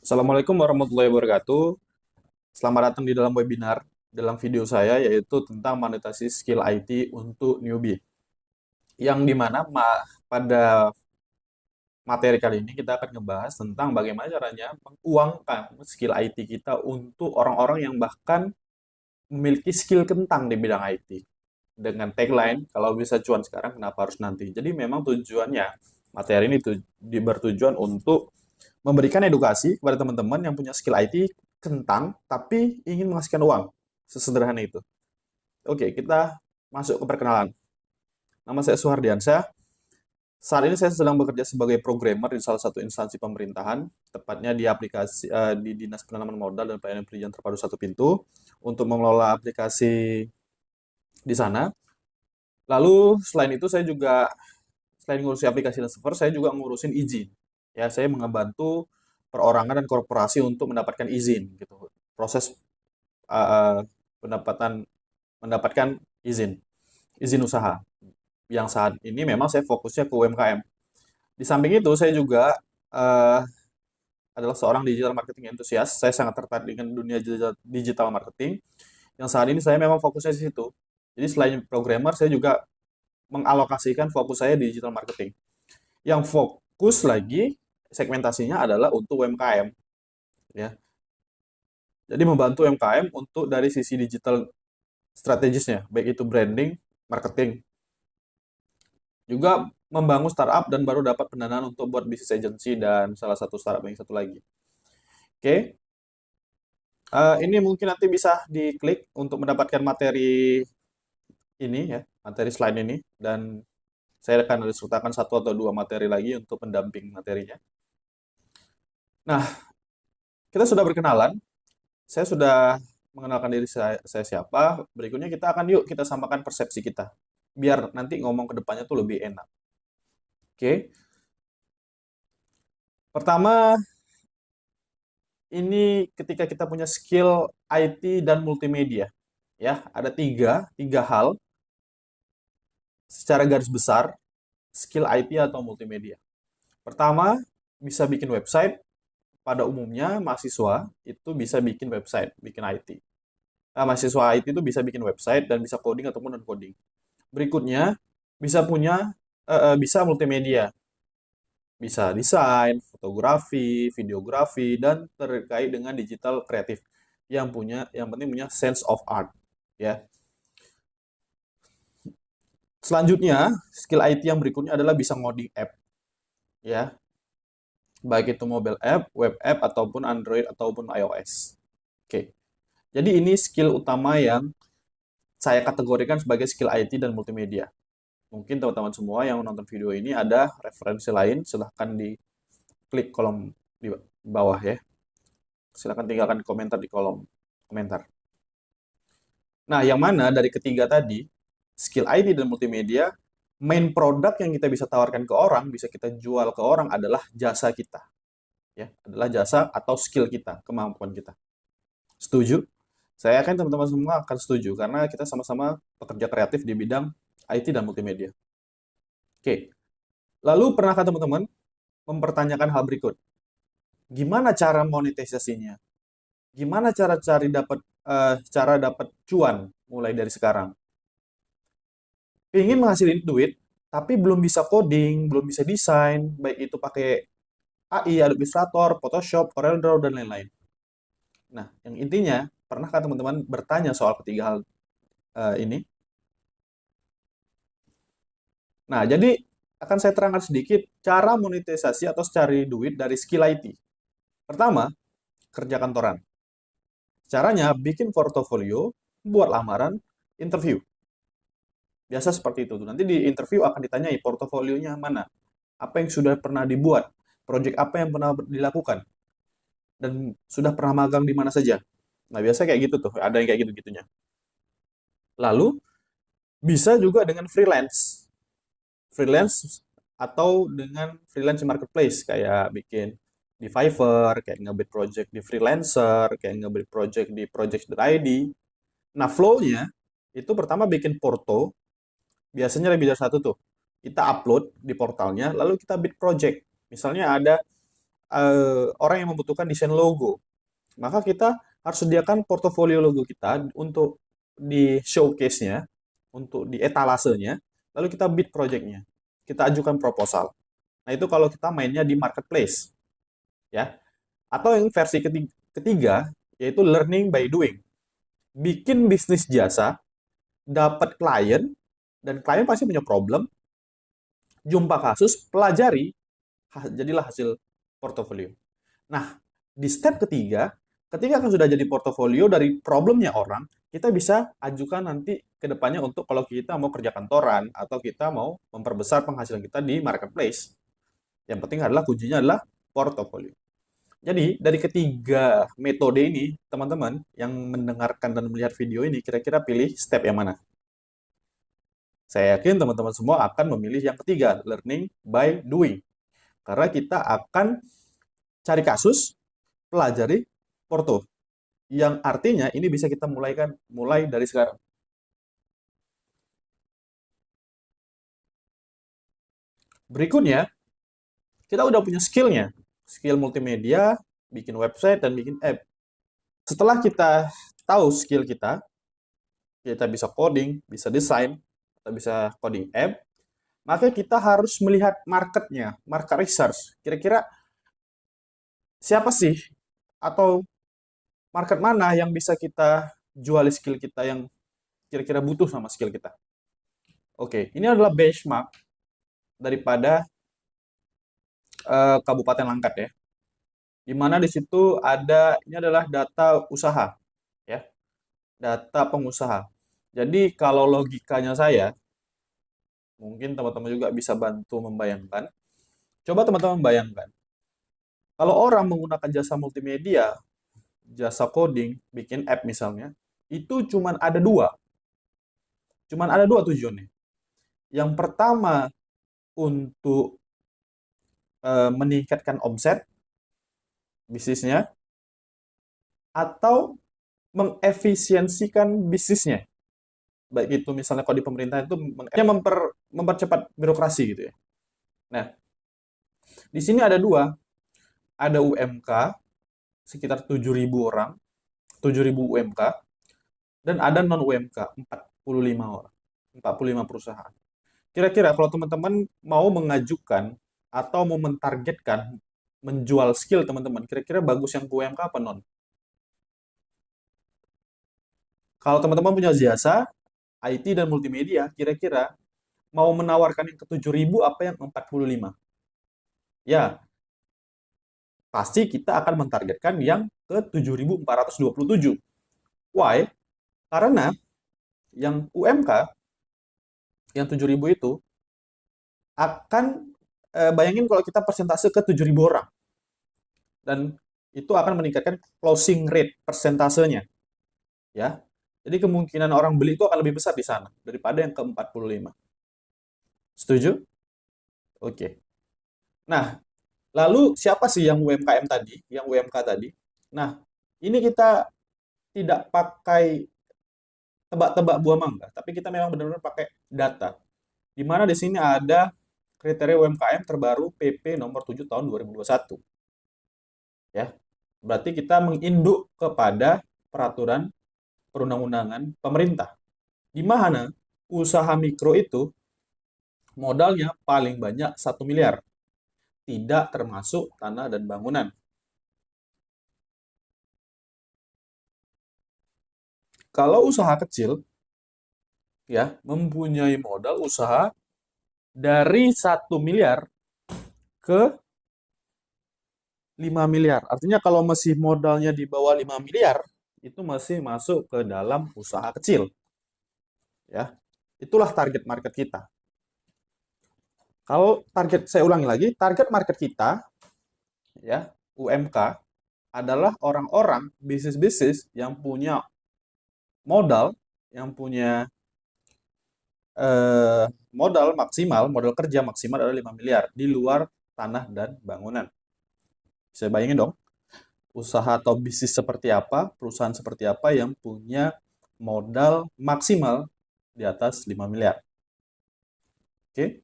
Assalamualaikum warahmatullahi wabarakatuh. Selamat datang di dalam webinar dalam video saya yaitu tentang monetasi skill IT untuk newbie. Yang dimana pada materi kali ini kita akan ngebahas tentang bagaimana caranya menguangkan skill IT kita untuk orang-orang yang bahkan memiliki skill kentang di bidang IT. Dengan tagline, kalau bisa cuan sekarang, kenapa harus nanti? Jadi memang tujuannya, materi ini bertujuan untuk memberikan edukasi kepada teman-teman yang punya skill IT kentang tapi ingin menghasilkan uang. Sesederhana itu. Oke, kita masuk ke perkenalan. Nama saya Suhardiansyah. Saat ini saya sedang bekerja sebagai programmer di salah satu instansi pemerintahan, tepatnya di di Dinas Penanaman Modal dan Pelayanan Perizinan Terpadu Satu Pintu untuk mengelola aplikasi di sana. Lalu selain itu saya juga selain ngurusin aplikasi dan server, saya juga ngurusin izin. Ya, saya membantu perorangan dan korporasi untuk mendapatkan izin gitu. Proses uh, pendapatan mendapatkan izin usaha. Yang saat ini memang saya fokusnya ke UMKM. Di samping itu saya juga uh, adalah seorang digital marketing entusias. Saya sangat tertarik dengan dunia digital marketing. Yang saat ini saya memang fokusnya di situ. Jadi selain programmer, saya juga mengalokasikan fokus saya di digital marketing. Yang fokus lagi segmentasinya adalah untuk UMKM, ya. Jadi membantu UMKM untuk dari sisi digital strategisnya, baik itu branding, marketing, juga membangun startup dan baru dapat pendanaan untuk buat bisnis agency dan salah satu startup yang satu lagi. Oke, ini mungkin nanti bisa diklik untuk mendapatkan materi ini ya, materi slide ini dan saya akan sertakan satu atau dua materi lagi untuk pendamping materinya. Nah, kita sudah berkenalan, saya sudah mengenalkan diri saya siapa. Berikutnya kita akan yuk kita samakan persepsi kita. Biar nanti ngomong ke depannya tuh lebih enak. Oke. Pertama, ini ketika kita punya skill IT dan multimedia. Ya, ada tiga hal secara garis besar skill IT atau multimedia. Pertama, bisa bikin website. Pada umumnya mahasiswa itu bisa bikin website, bikin IT. Mahasiswa IT itu bisa bikin website dan bisa coding ataupun non coding. Berikutnya bisa multimedia, bisa desain, fotografi, videografi dan terkait dengan digital kreatif yang penting punya sense of art, ya. Selanjutnya, skill IT yang berikutnya adalah bisa ngoding app, ya. Baik itu mobile app, web app ataupun Android ataupun iOS. Oke. Jadi ini skill utama yang saya kategorikan sebagai skill IT dan multimedia. Mungkin teman-teman semua yang menonton video ini ada referensi lain, silahkan diklik kolom di bawah ya. Silahkan tinggalkan komentar di kolom komentar. Nah, yang mana dari ketiga tadi, skill IT dan multimedia, main produk yang kita bisa tawarkan ke orang, bisa kita jual ke orang adalah jasa kita. Ya, adalah jasa atau skill kita, kemampuan kita. Setuju? Saya yakin teman-teman semua akan setuju karena kita sama-sama pekerja kreatif di bidang IT dan multimedia. Oke, lalu pernahkah teman-teman mempertanyakan hal berikut? Gimana cara monetisasinya? Gimana cara dapat cuan mulai dari sekarang? Ingin menghasilin duit, tapi belum bisa coding, belum bisa desain, baik itu pakai AI, Adobe Illustrator, Photoshop, CorelDRAW dan lain-lain. Nah, yang intinya, pernahkah teman-teman bertanya soal ketiga hal ini? Nah, jadi akan saya terangkan sedikit cara monetisasi atau cari duit dari skill IT. Pertama, kerja kantoran. Caranya bikin portofolio, buat lamaran, interview. Biasa seperti itu. Nanti di interview akan ditanyai portofolionya mana, apa yang sudah pernah dibuat, project apa yang pernah dilakukan, dan sudah pernah magang di mana saja. Nah, biasa kayak gitu tuh, ada yang kayak gitu-gitunya. Lalu, bisa juga dengan freelance. Freelance atau dengan freelance marketplace, kayak bikin di Fiverr, kayak ngebit project di freelancer, kayak ngebit project di project.id. Nah, flow-nya itu pertama bikin porto, biasanya lebih dari satu tuh. Kita upload di portalnya, lalu kita bid project. Misalnya ada orang yang membutuhkan desain logo, maka kita harus sediakan portofolio logo kita untuk di showcase-nya, untuk di etalasenya, lalu kita bid project-nya. Kita ajukan proposal. Nah, itu kalau kita mainnya di marketplace, ya. Atau yang versi ketiga yaitu learning by doing. Bikin bisnis jasa, dapat klien, dan klien pasti punya problem, jumpa kasus, pelajari, jadilah hasil portofolio. Nah, di step ketiga, ketika kan sudah jadi portofolio dari problemnya orang, kita bisa ajukan nanti ke depannya untuk kalau kita mau kerja kantoran atau kita mau memperbesar penghasilan kita di marketplace. Yang penting adalah kuncinya adalah portofolio. Jadi, dari ketiga metode ini, teman-teman yang mendengarkan dan melihat video ini, kira-kira pilih step yang mana? Saya yakin teman-teman semua akan memilih yang ketiga, learning by doing. Karena kita akan cari kasus, pelajari porto. Yang artinya ini bisa kita mulai dari sekarang. Berikutnya, kita udah punya skillnya. Skill multimedia, bikin website, dan bikin app. Setelah kita tahu skill kita bisa coding, bisa desain, atau bisa coding app, maka kita harus melihat marketnya, market research. Kira-kira siapa sih atau market mana yang bisa kita jual skill kita yang kira-kira butuh sama skill kita. Oke, ini adalah benchmark daripada Kabupaten Langkat ya. Di mana di situ ada ini adalah data usaha ya, data pengusaha. Jadi kalau logikanya saya, mungkin teman-teman juga bisa bantu membayangkan. Coba teman-teman bayangkan, kalau orang menggunakan jasa multimedia, jasa coding, bikin app misalnya, itu cuman ada dua tujuannya. Yang pertama untuk meningkatkan omset bisnisnya atau mengefisiensikan bisnisnya. Baik itu misalnya kalau di pemerintah itu mempercepat birokrasi gitu ya. Nah, di sini ada dua, ada UMK sekitar 7.000 orang, 7.000 UMK, dan ada non UMK 45 orang, 45 perusahaan. Kira-kira kalau teman-teman mau mengajukan atau mau mentargetkan menjual skill teman-teman, kira-kira bagus yang ke UMK apa non? Kalau teman-teman punya jasa, IT dan multimedia, kira-kira mau menawarkan yang ke 7.000 apa yang 45? Ya, pasti kita akan mentargetkan yang ke 7.427. Why? Karena yang UMK, yang 7.000 itu, akan bayangin kalau kita persentase ke 7.000 orang. Dan itu akan meningkatkan closing rate persentasenya. Ya. Jadi kemungkinan orang beli itu akan lebih besar di sana daripada yang ke 45. Setuju? Oke. Nah, lalu siapa sih yang UMKM tadi? Yang UMK tadi? Nah, ini kita tidak pakai tebak-tebak buah mangga, tapi kita memang benar-benar pakai data. Di mana di sini ada kriteria UMKM terbaru PP nomor 7 tahun 2021. Ya. Berarti kita menginduk kepada peraturan perundang-undangan pemerintah. Di mana usaha mikro itu modalnya paling banyak 1 miliar. Tidak termasuk tanah dan bangunan. Kalau usaha kecil, ya, mempunyai modal usaha dari 1 miliar ke 5 miliar. Artinya kalau masih modalnya di bawah 5 miliar, itu masih masuk ke dalam usaha kecil. Ya. Itulah target market kita. Kalau target, saya ulangi lagi, target market kita, ya, UMK, adalah orang-orang, bisnis-bisnis yang punya modal, yang punya modal maksimal, modal kerja maksimal adalah 5 miliar di luar tanah dan bangunan. Bisa bayangin dong, usaha atau bisnis seperti apa, perusahaan seperti apa yang punya modal maksimal di atas 5 miliar. Oke.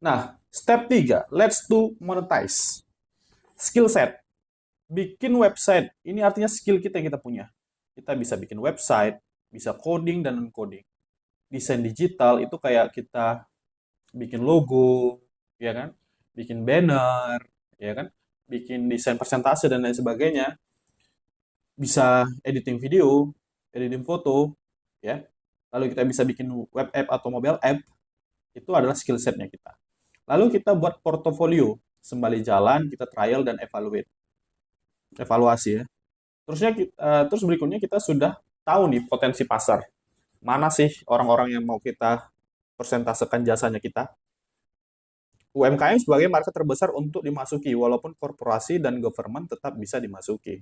Nah, Step 3, let's to monetize. Skill set. Bikin website. Ini artinya skill kita yang kita punya. Kita bisa bikin website, bisa coding dan non-coding. Desain digital itu kayak kita bikin logo, ya kan? Bikin banner, ya kan? Bikin desain presentase dan lain sebagainya. Bisa editing video, editing foto, ya. Lalu kita bisa bikin web app atau mobile app. Itu adalah skill setnya kita. Lalu kita buat portofolio. Sembari jalan, kita trial dan evaluasi ya. Terus berikutnya kita sudah tahu nih potensi pasar. Mana sih orang-orang yang mau kita persentasekan jasanya kita? UMKM sebagai market terbesar untuk dimasuki, walaupun korporasi dan government tetap bisa dimasuki.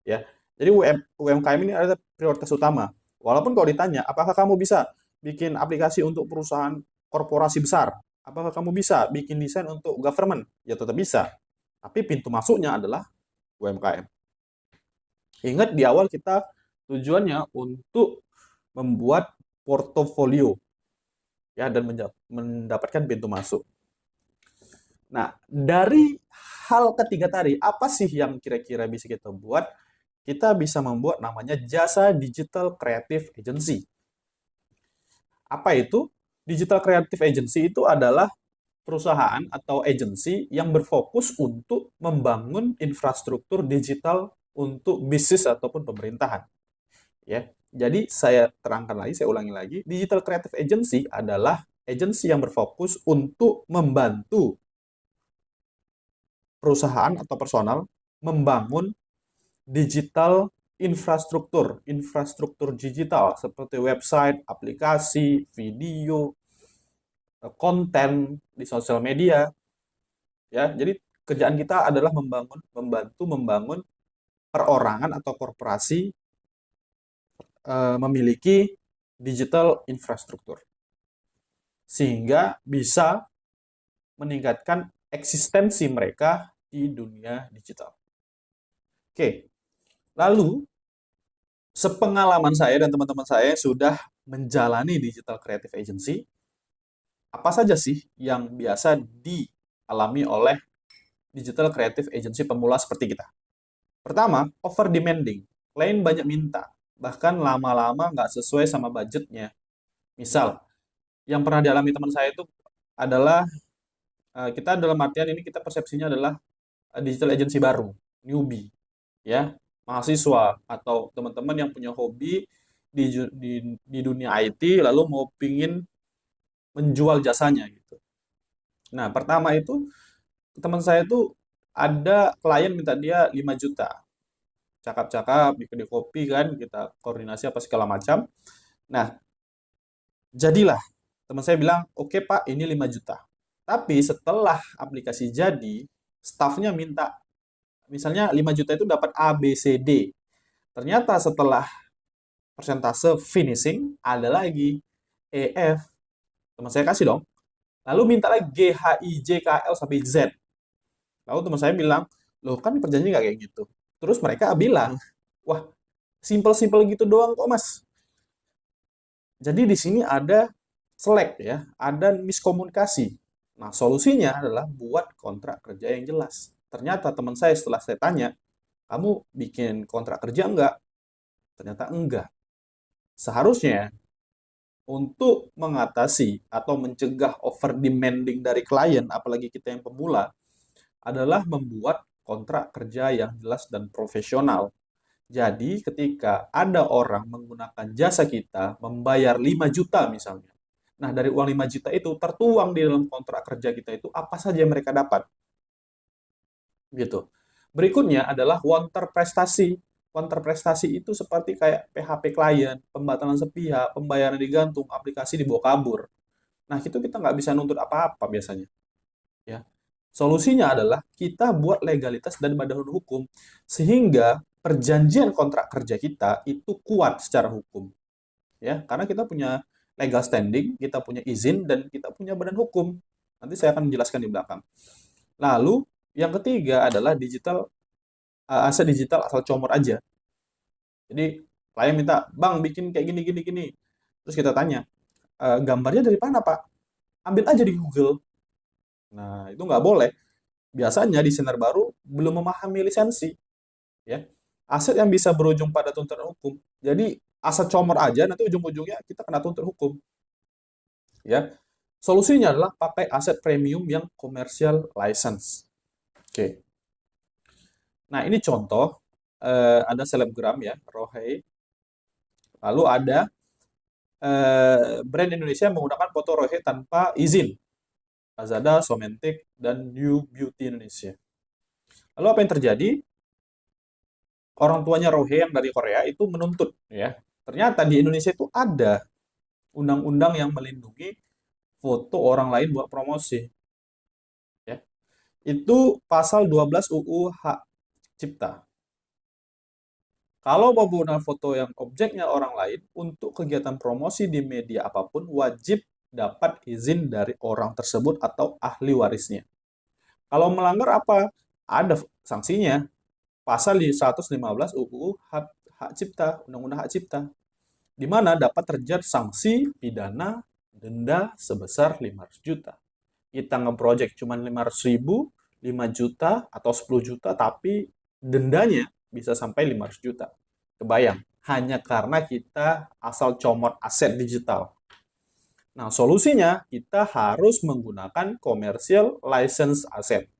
Ya, jadi UMKM ini adalah prioritas utama. Walaupun kalau ditanya, apakah kamu bisa bikin aplikasi untuk perusahaan korporasi besar? Apakah kamu bisa bikin desain untuk government? Ya tetap bisa. Tapi pintu masuknya adalah UMKM. Ingat di awal kita tujuannya untuk membuat portofolio ya dan mendapatkan pintu masuk. Nah, dari hal ketiga tadi, apa sih yang kira-kira bisa kita buat? Kita bisa membuat namanya jasa digital creative agency. Apa itu? Digital creative agency itu adalah perusahaan atau agensi yang berfokus untuk membangun infrastruktur digital untuk bisnis ataupun pemerintahan. Ya, jadi saya terangkan lagi, saya ulangi lagi, digital creative agency adalah agensi yang berfokus untuk membantu perusahaan atau personal membangun digital infrastruktur digital seperti website, aplikasi, video, konten di sosial media. Ya, jadi kerjaan kita adalah membantu membangun perorangan atau korporasi memiliki digital infrastruktur sehingga bisa meningkatkan eksistensi mereka di dunia digital. Oke, lalu sepengalaman saya dan teman-teman saya yang sudah menjalani digital creative agency, apa saja sih yang biasa dialami oleh digital creative agency pemula seperti kita? Pertama, over demanding. Klien banyak minta, bahkan lama-lama nggak sesuai sama budgetnya. Misal, yang pernah dialami teman saya itu adalah kita dalam artian ini kita persepsinya adalah digital agency baru, newbie, ya, mahasiswa atau teman-teman yang punya hobi di dunia IT lalu mau pingin menjual jasanya gitu. Nah, pertama itu teman saya itu ada klien minta dia 5 juta. Cakap-cakap di kedai kopi kan, kita koordinasi apa segala macam. Nah, jadilah teman saya bilang, "Oke, Pak, ini 5 juta." Tapi setelah aplikasi jadi, stafnya minta misalnya 5 juta itu dapat A, B, C, D. Ternyata setelah persentase finishing ada lagi E, F. Teman saya kasih dong. Lalu minta lagi G, H, I, J, K, L sampai Z. Lalu teman saya bilang, loh kan perjanjiannya nggak kayak gitu. Terus mereka bilang, wah simpel-simpel gitu doang kok mas. Jadi di sini ada selek ya, ada miskomunikasi. Nah solusinya adalah buat kontrak kerja yang jelas. Ternyata teman saya setelah saya tanya, kamu bikin kontrak kerja enggak? Ternyata enggak. Seharusnya untuk mengatasi atau mencegah over demanding dari klien, apalagi kita yang pemula, adalah membuat kontrak kerja yang jelas dan profesional. Jadi ketika ada orang menggunakan jasa kita, membayar 5 juta misalnya. Nah, dari uang 5 juta itu tertuang di dalam kontrak kerja kita itu apa saja yang mereka dapat. Gitu. Berikutnya adalah wanter prestasi. Wanter prestasi itu seperti kayak PHP klien, pembatalan sepihak, pembayaran digantung, aplikasi dibawa kabur. Nah, itu kita nggak bisa nuntut apa-apa biasanya. Ya. Solusinya adalah kita buat legalitas dan badan hukum sehingga perjanjian kontrak kerja kita itu kuat secara hukum. Ya, karena kita punya legal standing, kita punya izin dan kita punya badan hukum. Nanti saya akan menjelaskan di belakang. Lalu yang ketiga adalah aset digital asal comot aja. Jadi klien minta, "Bang, bikin kayak gini gini gini." Terus kita tanya, "Gambarnya dari mana, Pak?" Ambil aja di Google. Nah, itu nggak boleh. Biasanya desainer baru belum memahami lisensi, ya. Aset yang bisa berujung pada tuntutan hukum. Jadi aset comot aja nanti ujung-ujungnya kita kena tuntut hukum, ya. Solusinya adalah pakai aset premium yang commercial license. Oke. Nah, ini contoh ada selebgram ya, Rohei. Lalu ada brand Indonesia yang menggunakan foto Rohei tanpa izin. Lazada, Somentik, dan New Beauty Indonesia. Lalu apa yang terjadi? Orang tuanya Rohei yang dari Korea itu menuntut, ya. Ternyata di Indonesia itu ada undang-undang yang melindungi foto orang lain buat promosi, ya. Itu pasal 12 UU Hak Cipta. Kalau menggunakan foto yang objeknya orang lain untuk kegiatan promosi di media apapun, wajib dapat izin dari orang tersebut atau ahli warisnya. Kalau melanggar apa? Ada sanksinya. Pasal di 115 UU Hak Cipta, Undang-Undang Hak Cipta, di mana dapat terjadi sanksi pidana denda sebesar 500 juta. Kita nge-project cuma 500 ribu, 5 juta, atau 10 juta, tapi dendanya bisa sampai 500 juta. Kebayang, hanya karena kita asal comot aset digital. Nah, solusinya kita harus menggunakan commercial license aset.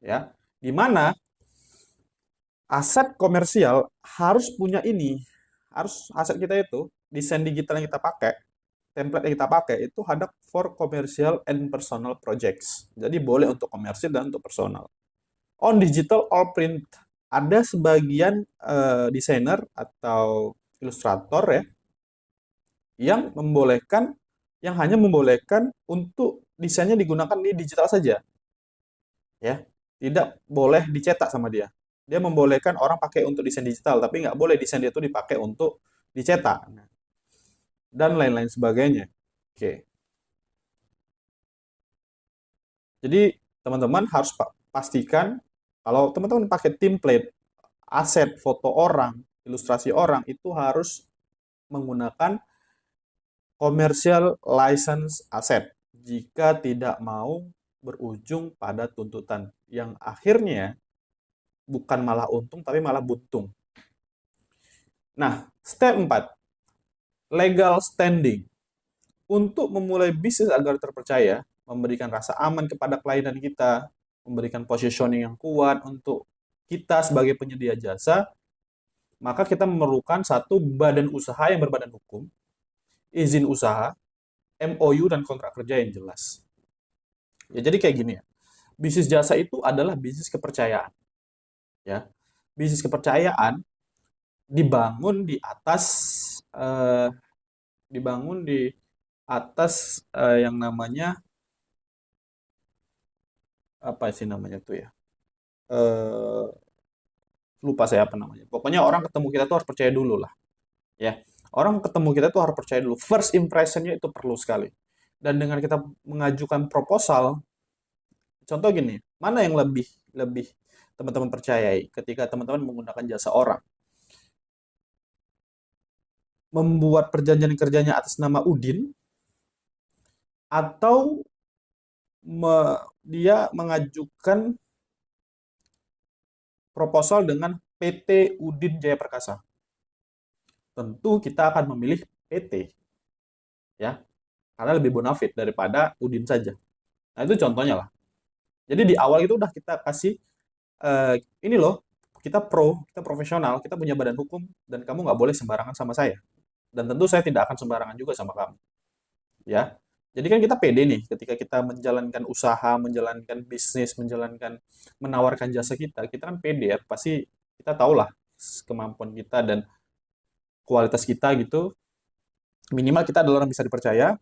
Ya, di mana aset komersial harus punya ini, harus aset kita itu, desain digital yang kita pakai, template yang kita pakai itu ada for commercial and personal projects. Jadi boleh untuk komersil dan untuk personal. On digital all print, ada sebagian desainer atau ilustrator ya yang membolehkan, yang hanya membolehkan untuk desainnya digunakan di digital saja, ya. Tidak boleh dicetak sama dia. Dia membolehkan orang pakai untuk desain digital, tapi nggak boleh desain dia itu dipakai untuk dicetak dan lain-lain sebagainya. Oke. Jadi teman-teman harus pastikan kalau teman-teman pakai template, aset foto orang, ilustrasi orang itu harus menggunakan commercial license aset jika tidak mau berujung pada tuntutan yang akhirnya bukan malah untung tapi malah buntung. Nah, step 4, legal standing. Untuk memulai bisnis agar terpercaya, memberikan rasa aman kepada klien dan kita, memberikan positioning yang kuat untuk kita sebagai penyedia jasa, maka kita memerlukan satu badan usaha yang berbadan hukum, izin usaha, MOU, dan kontrak kerja yang jelas. Ya, jadi kayak gini ya. Bisnis jasa itu adalah bisnis kepercayaan. Ya. Bisnis kepercayaan dibangun di atas eh, dibangun di atas yang namanya apa sih namanya tuh ya? Eh, Lupa saya apa namanya. Pokoknya orang ketemu kita tuh harus percaya dulu lah, ya. Orang ketemu kita tuh harus percaya dulu. First impressionnya itu perlu sekali. Dan dengan kita mengajukan proposal, contoh gini, mana yang lebih lebih teman-teman percayai ketika teman-teman menggunakan jasa orang? Membuat perjanjian kerjanya atas nama Udin atau dia mengajukan proposal dengan PT Udin Jaya Perkasa? Tentu kita akan memilih PT, ya, karena lebih bonafit daripada Udin saja. Nah, itu contohnya lah. Jadi di awal itu udah kita kasih ini loh, kita kita profesional, kita punya badan hukum, dan kamu nggak boleh sembarangan sama saya. Dan tentu saya tidak akan sembarangan juga sama kamu, ya. Jadi kan kita pede nih ketika kita menjalankan usaha, menjalankan bisnis, menawarkan jasa kita kan pede ya. Pasti kita tahulah kemampuan kita dan kualitas kita gitu. Minimal kita adalah orang bisa dipercaya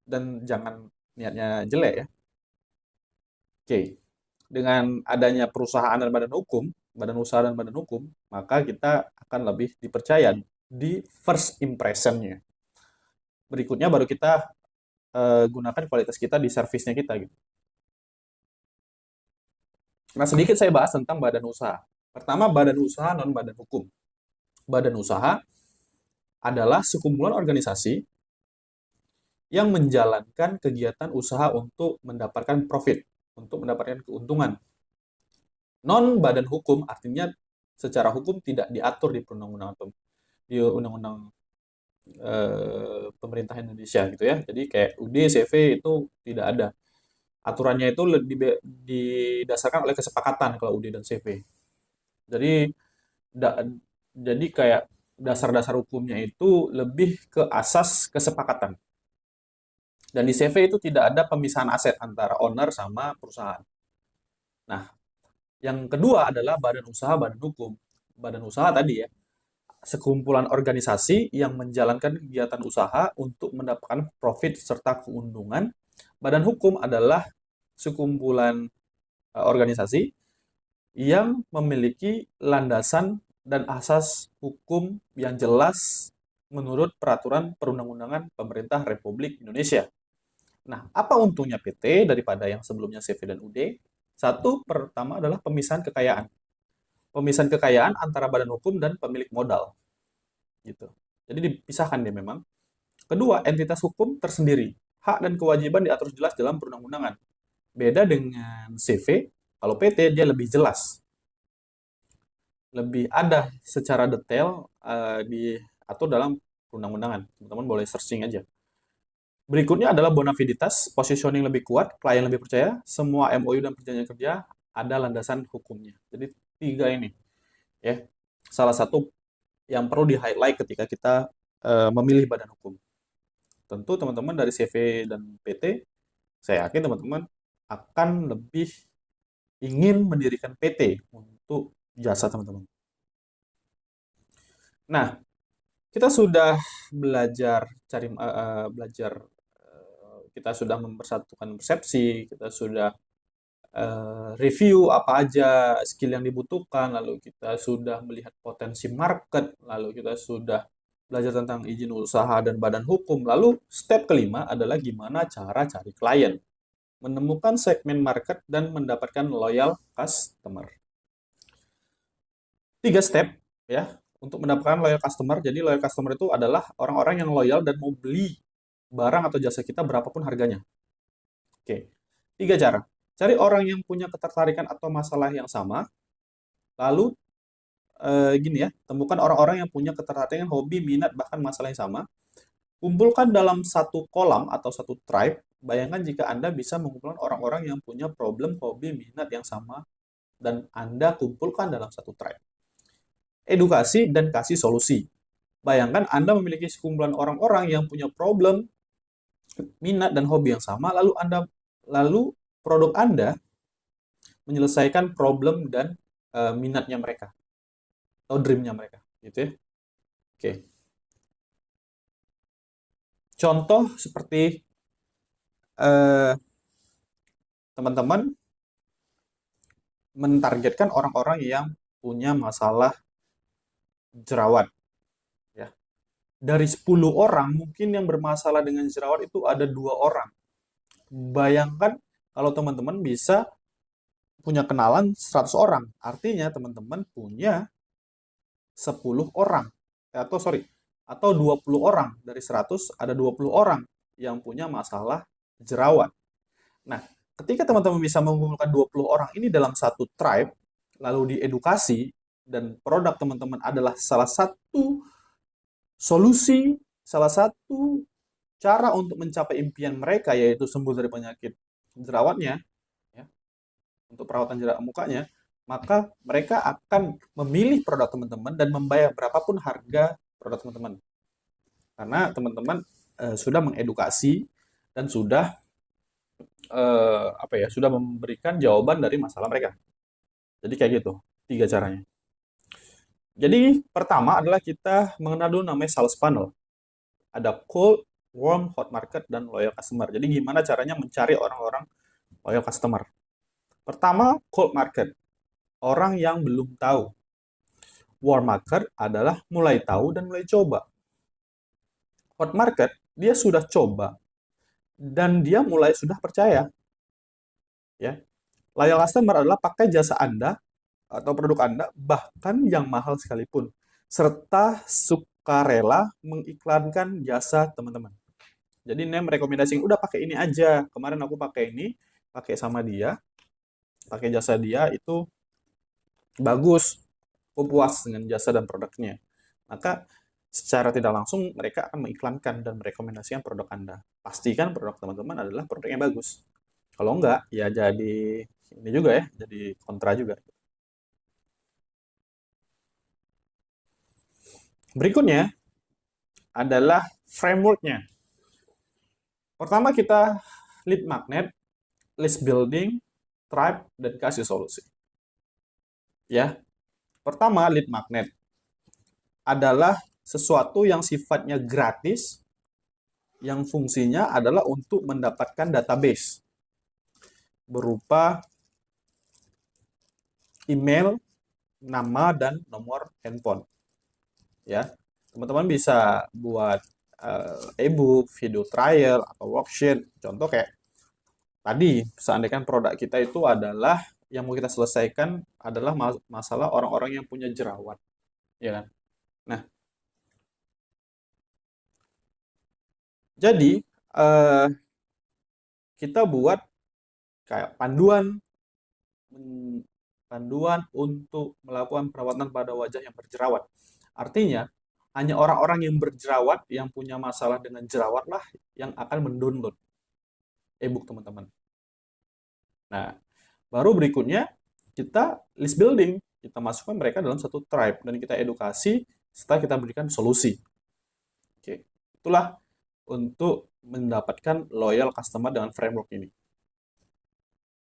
dan jangan niatnya jelek ya. Oke. Dengan adanya perusahaan dan badan hukum, badan usaha dan badan hukum, maka kita akan lebih dipercaya di first impression-nya. Berikutnya baru kita gunakan kualitas kita di servisnya kita gitu. Nah, sedikit saya bahas tentang badan usaha. Pertama, badan usaha non badan hukum. Badan usaha adalah sekumpulan organisasi yang menjalankan kegiatan usaha untuk mendapatkan profit, untuk mendapatkan keuntungan. Non badan hukum artinya secara hukum tidak diatur di perundang-undangan, di undang-undang pemerintah Indonesia gitu ya. Jadi kayak UD, CV itu tidak ada. Aturannya itu didasarkan oleh kesepakatan kalau UD dan CV. Jadi da- jadi kayak dasar-dasar hukumnya itu lebih ke asas kesepakatan. Dan di CV itu tidak ada pemisahan aset antara owner sama perusahaan. Nah, yang kedua adalah badan usaha, badan hukum. Badan usaha tadi ya, sekumpulan organisasi yang menjalankan kegiatan usaha untuk mendapatkan profit serta keuntungan. Badan hukum adalah sekumpulan organisasi yang memiliki landasan dan asas hukum yang jelas menurut peraturan perundang-undangan pemerintah Republik Indonesia. Nah, apa untungnya PT daripada yang sebelumnya CV dan UD? Satu, pertama adalah pemisahan kekayaan. Pemisahan kekayaan antara badan hukum dan pemilik modal. Gitu. Jadi dipisahkan dia memang. Kedua, entitas hukum tersendiri. Hak dan kewajiban diatur jelas dalam perundang-undangan. Beda dengan CV, kalau PT dia lebih jelas. Lebih ada secara detail diatur dalam perundang-undangan. Teman-teman boleh searching aja. Berikutnya adalah bonafiditas, positioning lebih kuat, klien lebih percaya, semua MOU dan perjanjian kerja ada landasan hukumnya. Jadi tiga ini ya. Salah satu yang perlu di-highlight ketika kita memilih badan hukum. Tentu teman-teman dari CV dan PT, saya yakin teman-teman akan lebih ingin mendirikan PT untuk jasa teman-teman. Nah, kita sudah belajar, kita sudah mempersatukan persepsi, kita sudah review apa aja skill yang dibutuhkan, lalu kita sudah melihat potensi market, lalu kita sudah belajar tentang izin usaha dan badan hukum. Lalu step kelima adalah gimana cara cari klien, menemukan segmen market dan mendapatkan loyal customer. 3 step ya untuk mendapatkan loyal customer. Jadi loyal customer itu adalah orang-orang yang loyal dan mau beli barang atau jasa kita berapapun harganya. Oke, 3 cara. Cari orang yang punya ketertarikan atau masalah yang sama. Lalu gini ya, temukan orang-orang yang punya ketertarikan, hobi, minat, bahkan masalah yang sama. Kumpulkan dalam satu kolam atau satu tribe. Bayangkan jika Anda bisa mengumpulkan orang-orang yang punya problem, hobi, minat yang sama, dan Anda kumpulkan dalam satu tribe. Edukasi dan kasih solusi. Bayangkan Anda memiliki sekumpulan orang-orang yang punya problem, minat, dan hobi yang sama, lalu produk Anda menyelesaikan problem dan minatnya mereka atau dreamnya mereka, gitu ya. Oke. Contoh seperti eh, teman-teman mentargetkan orang-orang yang punya masalah jerawat, ya. Dari 10 orang mungkin yang bermasalah dengan jerawat itu ada 2 orang. Bayangkan kalau teman-teman bisa punya kenalan 100 orang, artinya teman-teman punya 10 orang. Atau 20 orang. Dari 100 ada 20 orang yang punya masalah jerawat. Nah, ketika teman-teman bisa mengumpulkan 20 orang ini dalam satu tribe, lalu diedukasi, dan produk teman-teman adalah salah satu solusi, salah satu cara untuk mencapai impian mereka, yaitu sembuh dari penyakit jerawatnya, ya, untuk perawatan jerawat mukanya, maka mereka akan memilih produk teman-teman dan membayar berapapun harga produk teman-teman. Karena teman-teman sudah mengedukasi dan sudah memberikan jawaban dari masalah mereka. Jadi kayak gitu, 3 caranya. Jadi pertama adalah kita mengenal dulu namanya sales funnel. Ada cold, warm, hot market, dan loyal customer. Jadi gimana caranya mencari orang-orang loyal customer? Pertama, cold market. Orang yang belum tahu. Warm market adalah mulai tahu dan mulai coba. Hot market, dia sudah coba dan dia mulai sudah percaya. Ya. Loyal customer adalah pakai jasa Anda atau produk Anda, bahkan yang mahal sekalipun, serta sukarela mengiklankan jasa teman-teman. Jadi Nem rekomendasiin, udah pakai ini aja. Kemarin aku pakai ini, pakai sama dia, pakai jasa dia itu bagus. Aku puas dengan jasa dan produknya. Maka secara tidak langsung mereka akan mengiklankan dan merekomendasikan produk Anda. Pastikan produk teman-teman adalah produk yang bagus. Kalau enggak, ya jadi ini juga ya, jadi kontra juga. Berikutnya adalah frameworknya. Pertama kita lead magnet, list building, tribe, dan kasih solusi. Ya, pertama lead magnet adalah sesuatu yang sifatnya gratis, yang fungsinya adalah untuk mendapatkan database berupa email, nama, dan nomor handphone. Ya, teman-teman bisa buat e-book, video trial, atau worksheet. Contoh kayak tadi, seandainya produk kita itu adalah yang mau kita selesaikan adalah masalah orang-orang yang punya jerawat, ya kan? Nah, jadi eh, kita buat kayak panduan untuk melakukan perawatan pada wajah yang berjerawat. Artinya, hanya orang-orang yang berjerawat yang punya masalah dengan jerawat lah yang akan mendownload e-book teman-teman. Nah, baru berikutnya kita list building. Kita masukkan mereka dalam satu tribe dan kita edukasi setelah kita berikan solusi. Oke, itulah untuk mendapatkan loyal customer dengan framework ini.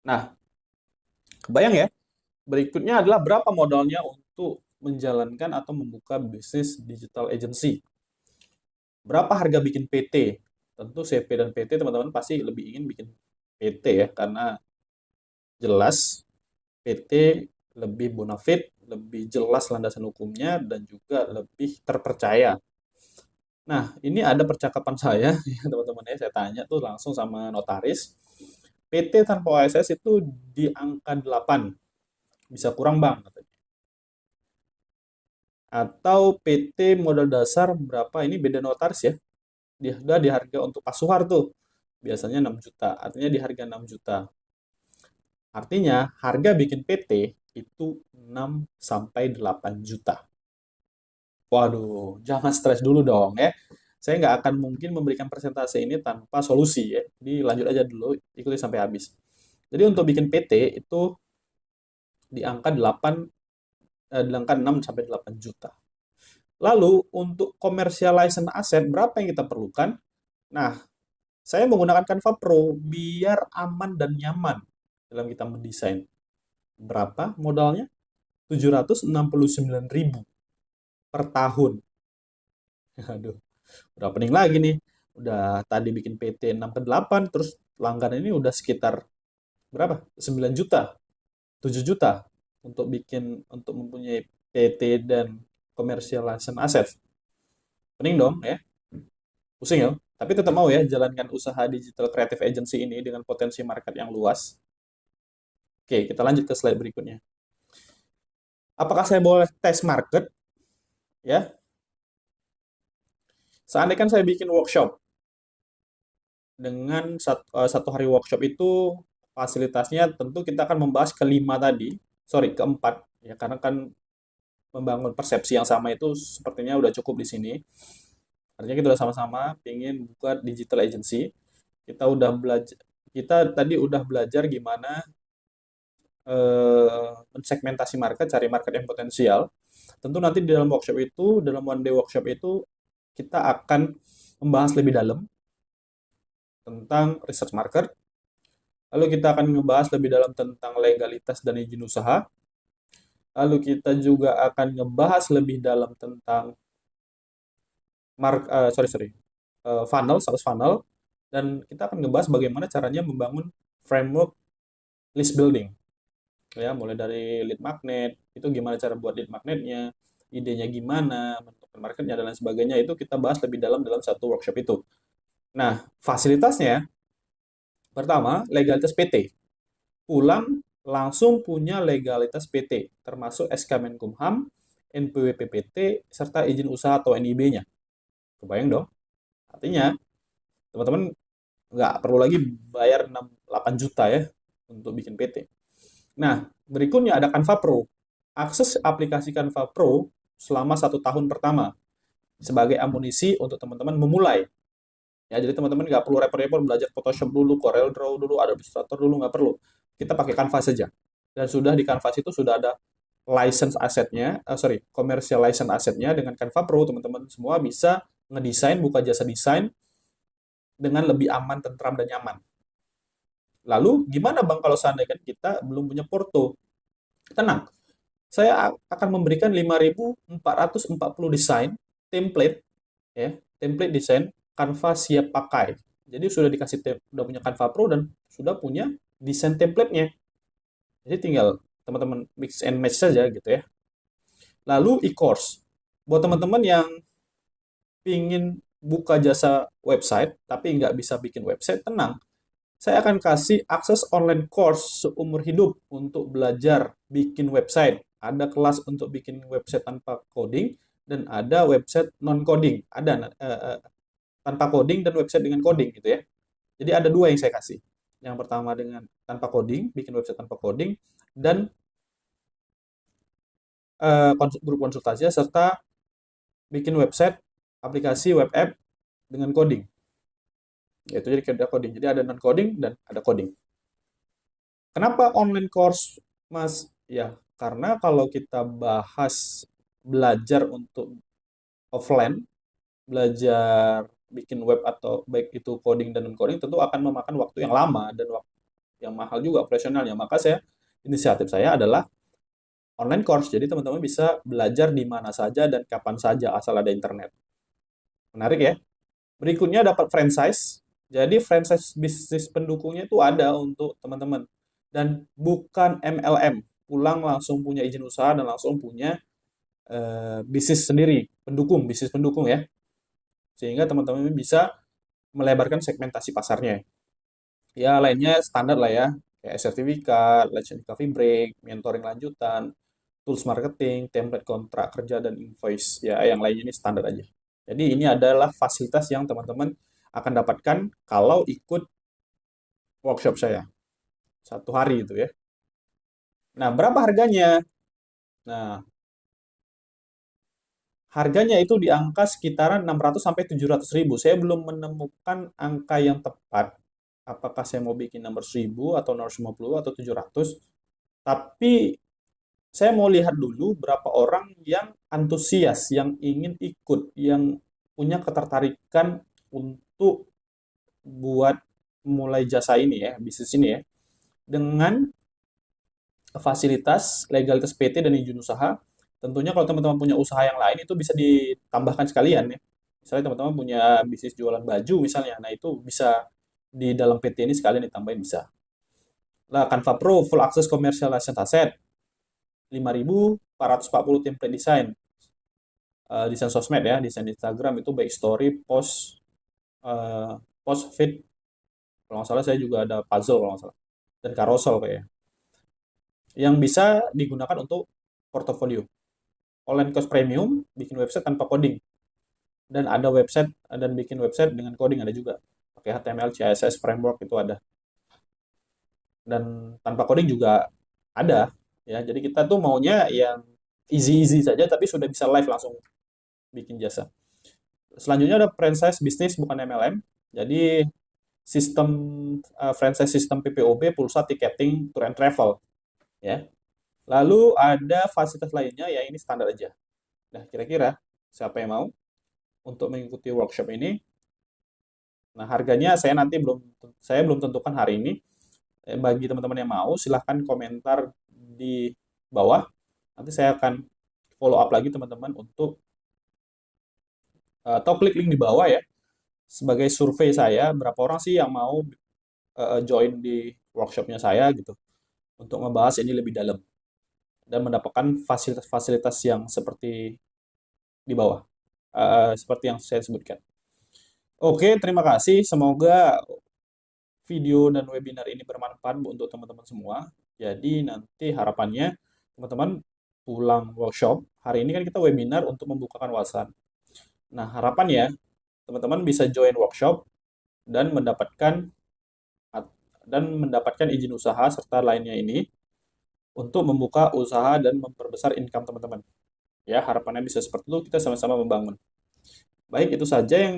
Nah, kebayang ya, berikutnya adalah berapa modalnya untuk menjalankan atau membuka bisnis digital agency. Berapa harga bikin PT? Tentu CP dan PT teman-teman pasti lebih ingin bikin PT ya, karena jelas PT lebih bonafit, lebih jelas landasan hukumnya, dan juga lebih terpercaya. Nah, ini ada percakapan saya, ya teman-teman ya, saya tanya tuh langsung sama notaris. PT tanpa OSS itu di angka 8, bisa kurang bang, katanya. Atau PT modal dasar berapa, ini beda notaris ya, dia udah di harga untuk Pak Suhar tuh, biasanya 6 juta, artinya di harga 6 juta. Artinya, harga bikin PT itu 6 sampai 8 juta. Waduh, jangan stres dulu dong ya. Saya nggak akan mungkin memberikan presentasi ini tanpa solusi ya. Jadi lanjut aja dulu, ikuti sampai habis. Jadi untuk bikin PT itu di angka 8, di angka 6 sampai 8 juta. Lalu untuk commercialization aset berapa yang kita perlukan? Nah, saya menggunakan Canva Pro biar aman dan nyaman dalam kita mendesain. Berapa modalnya? 769.000 per tahun. Aduh, udah pening lagi nih. Udah tadi bikin PT 6 ke 8, terus langganan ini udah sekitar berapa? 9 juta, 7 juta untuk mempunyai PT dan commercialization asset. Pening dong ya, pusing ya. Tapi tetap mau ya jalankan usaha digital creative agency ini dengan potensi market yang luas. Oke, kita lanjut ke slide berikutnya. Apakah saya boleh tes market? Ya, seandainya saya bikin workshop dengan satu hari workshop itu fasilitasnya tentu kita akan membahas kelima tadi, sorry keempat ya, karena kan membangun persepsi yang sama itu sepertinya udah cukup di sini. Artinya kita udah sama-sama ingin buka digital agency. Kita udah belajar, kita tadi udah belajar gimana mensegmentasi market, cari market yang potensial. Tentu nanti di dalam workshop itu, dalam one day workshop itu kita akan membahas lebih dalam tentang research market. Lalu kita akan membahas lebih dalam tentang legalitas dan izin usaha. Lalu kita juga akan ngebahas lebih dalam tentang funnel, sales funnel, dan kita akan ngebahas bagaimana caranya membangun framework list building. Ya, mulai dari lead magnet, itu gimana cara buat lead magnetnya, idenya gimana, menentukan marketnya, dan lain sebagainya, itu kita bahas lebih dalam satu workshop itu. Nah, fasilitasnya, pertama, legalitas PT. Pulang langsung punya legalitas PT, termasuk SK Menkumham, NPWP PT, serta izin usaha atau NIB-nya. Kebayang dong? Artinya, Teman-teman nggak perlu lagi bayar 8 juta ya untuk bikin PT. Nah, berikutnya ada Canva Pro. Akses aplikasi Canva Pro selama 1 tahun pertama sebagai amunisi untuk teman-teman memulai. Ya, jadi teman-teman nggak perlu repot-repot belajar Photoshop dulu, Corel Draw dulu, Adobe Illustrator dulu, nggak perlu. Kita pakai Canva saja. Dan sudah di Canva itu sudah ada license asetnya, commercial license asetnya dengan Canva Pro, teman-teman semua bisa ngedesain, buka jasa desain dengan lebih aman, tentram, dan nyaman. Lalu, gimana Bang kalau seandainya kita belum punya porto? Tenang, saya akan memberikan 5.440 desain, template, ya, template desain, Canva siap pakai. Jadi sudah dikasih, udah punya Canva Pro dan sudah punya desain template-nya. Jadi tinggal teman-teman mix and match saja gitu ya. Lalu e-course. Buat teman-teman yang ingin buka jasa website tapi nggak bisa bikin website, tenang. Saya akan kasih akses online course seumur hidup untuk belajar bikin website. Ada kelas untuk bikin website tanpa coding dan ada website non coding. Ada tanpa coding dan website dengan coding gitu ya. Jadi ada dua yang saya kasih. Yang pertama dengan tanpa coding, bikin website tanpa coding, dan grup konsultasi serta bikin website aplikasi web app dengan coding. Itu jadi ada coding. Jadi ada non coding dan ada coding. Kenapa online course, Mas? Ya, karena kalau kita bahas belajar untuk offline, belajar bikin web atau baik itu coding dan non coding tentu akan memakan waktu yang lama dan waktu yang mahal juga operasionalnya. Maka inisiatif saya adalah online course. Jadi teman-teman bisa belajar di mana saja dan kapan saja asal ada internet. Menarik ya? Berikutnya dapat franchise. Jadi franchise bisnis pendukungnya itu ada untuk teman-teman. Dan bukan MLM. Pulang langsung punya izin usaha dan langsung punya bisnis sendiri. Bisnis pendukung ya. Sehingga teman-teman bisa melebarkan segmentasi pasarnya. Ya lainnya standar lah ya. Kayak sertifikat, Legend Coffee Break, mentoring lanjutan, tools marketing, template kontrak kerja, dan invoice. Ya, yang lainnya ini standar aja. Jadi ini adalah fasilitas yang teman-teman akan dapatkan kalau ikut workshop saya. 1 hari itu ya. Nah, berapa harganya? Nah, harganya itu di angka sekitaran 600 sampai 700 ribu. Saya belum menemukan angka yang tepat. Apakah saya mau bikin nomor 1000 atau 650 atau 700. Tapi saya mau lihat dulu berapa orang yang antusias, yang ingin ikut, yang punya ketertarikan untuk buat mulai jasa ini ya, bisnis ini ya, dengan fasilitas legalitas PT dan izin usaha. Tentunya kalau teman-teman punya usaha yang lain itu bisa ditambahkan sekalian ya. Misalnya teman-teman punya bisnis jualan baju misalnya, nah itu bisa di dalam PT ini sekalian ditambahin bisa. Lah Canva Pro full access commercial license asset 5.440 template desain. Desain sosmed ya, desain Instagram itu baik story, post, post feed. Kalau nggak salah saya juga ada puzzle kalau nggak salah dan carousel kayaknya. Yang bisa digunakan untuk portofolio. Online course premium, bikin website tanpa coding. Dan ada website dan bikin website dengan coding ada juga. Pakai HTML, CSS, framework itu ada. Dan tanpa coding juga ada. Ya, jadi kita tuh maunya yang easy-easy saja tapi sudah bisa live langsung bikin jasa. Selanjutnya ada franchise bisnis bukan MLM. Jadi sistem franchise sistem PPOB, pulsa, tiketing, tour and travel. Ya. Lalu ada fasilitas lainnya ya ini standar aja. Nah, kira-kira siapa yang mau untuk mengikuti workshop ini? Nah, harganya saya belum tentukan hari ini. Bagi teman-teman yang mau, silahkan komentar di bawah. Nanti saya akan follow up lagi teman-teman untuk atau klik link di bawah ya sebagai survei saya berapa orang sih yang mau join di workshopnya saya gitu untuk ngebahas ini lebih dalam dan mendapatkan fasilitas-fasilitas yang seperti di bawah seperti yang saya sebutkan. Oke, terima kasih. Semoga video dan webinar ini bermanfaat untuk teman-teman semua. Jadi nanti harapannya teman-teman pulang workshop, hari ini kan kita webinar untuk membukakan wawasan. Nah, harapannya teman-teman bisa join workshop dan mendapatkan izin usaha serta lainnya ini untuk membuka usaha dan memperbesar income teman-teman. Ya, harapannya bisa seperti itu, kita sama-sama membangun. Baik, itu saja yang